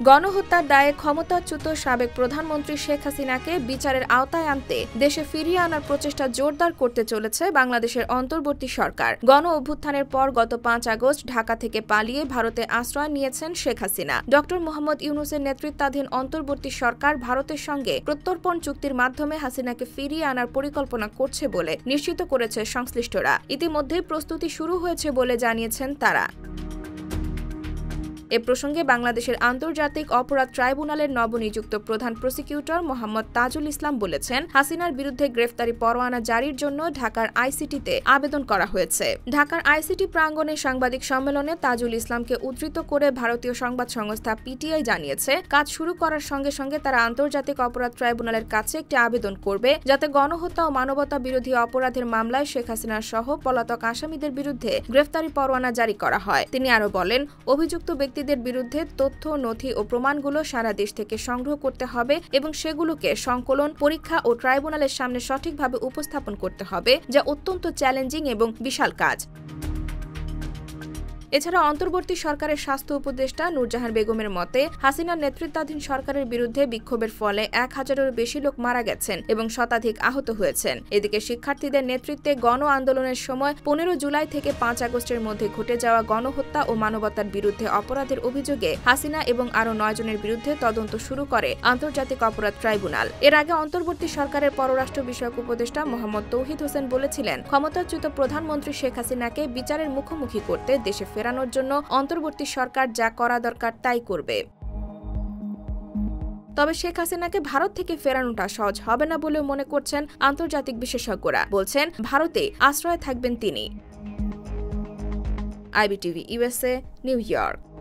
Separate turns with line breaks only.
গণহত্যার দায়ে ক্ষমতাচ্যুত সাবেক প্রধানমন্ত্রী শেখ হাসিনাকে বিচারের আওতায় আনতে দেশে ফিরিয়ে আনার প্রচেষ্টা জোরদার করতে চলেছে বাংলাদেশের অন্তর্বর্তী সরকার। গণ অভ্যুত্থানের পর গত ৫ আগস্ট ঢাকা থেকে পালিয়ে ভারতে আশ্রয় নিয়েছেন শেখ হাসিনা। ডক্টর মোহাম্মদ ইউনূসের নেতৃত্বাধীন অন্তর্বর্তী সরকার ভারতের সঙ্গে প্রত্যর্পণ চুক্তির মাধ্যমে হাসিনাকে ফিরিয়ে আনার পরিকল্পনা করছে বলে নিশ্চিত করেছে সংশ্লিষ্টরা। ইতিমধ্যেই প্রস্তুতি শুরু হয়েছে বলে জানিয়েছেন তারা। এ প্রসঙ্গে বাংলাদেশের আন্তর্জাতিক অপরাধ ট্রাইব্যুনালের নবনিযুক্ত প্রধান প্রসিকিউটর মোহাম্মদ তাজুল ইসলাম বলেছেন, হাসিনার বিরুদ্ধে গ্রেফতারি পরোয়ানা জারির জন্য ঢাকার আইসিটিতে আবেদন করা হয়েছে। ঢাকার আইসিটি প্রাঙ্গণে সাংবাদিক সম্মেলনে তাজুল ইসলামকে উদ্ধৃত করে ভারতীয় সংবাদ সংস্থা পিটিআই জানিয়েছে, কাজ শুরু করার সঙ্গে সঙ্গে তারা আন্তর্জাতিক অপরাধ ট্রাইব্যুনালের কাছে একটি আবেদন করবে, যাতে গণহত্যা ও মানবতা বিরোধী অপরাধের মামলায় শেখ হাসিনা সহ পলাতক আসামিদের বিরুদ্ধে গ্রেফতারি পরোয়ানা জারি করা হয়। তিনি আরও বলেন, অভিযুক্ত ব্যক্তিদের বিরুদ্ধে তথ্য, নথি ও প্রমাণগুলো সারা দেশ থেকে সংগ্রহ করতে হবে এবং সেগুলোকে সংকলন, পরীক্ষা ও ট্রাইব্যুনালের সামনে সঠিকভাবে উপস্থাপন করতে হবে, যা অত্যন্ত চ্যালেঞ্জিং এবং বিশাল কাজ। এছাড়া অন্তর্বর্তী সরকারের স্বাস্থ্য উপদেষ্টা নূরজাহান বেগমের মতে, হাসিনার নেতৃত্বাধীন সরকারের বিরুদ্ধে বিক্ষোভের ফলে ১,০০০-এরও বেশি লোক মারা গেছেন এবং শতাধিক আহত হয়েছেন। এদিকে শিক্ষার্থীদের নেতৃত্বে গণ আন্দোলনের সময় ১৫ জুলাই থেকে ৫ আগস্টের মধ্যে ঘটে যাওয়া গণহত্যা ও মানবতার বিরুদ্ধে অপরাধের অভিযোগে হাসিনা এবং আরও ৯ জনের বিরুদ্ধে তদন্ত শুরু করে আন্তর্জাতিক অপরাধ ট্রাইব্যুনাল। এর আগে অন্তর্বর্তী সরকারের পররাষ্ট্র বিষয়ক উপদেষ্টা মোহাম্মদ তৌহিদ হোসেন বলেছিলেন, ক্ষমতাচ্যুত প্রধানমন্ত্রী শেখ হাসিনাকে বিচারের মুখোমুখি করতে দেশে ফেরানোর জন্য অন্তর্বর্তী সরকার যা করা দরকার তাই করবে। তবে শেখ হাসিনাকে ভারত থেকে ফেরানোটা সহজ হবে না বলেও মনে করছেন আন্তর্জাতিক বিশেষজ্ঞরা। বলছেন, ভারতে আশ্রয়ে থাকবেন তিনি। IBTV USA, new York.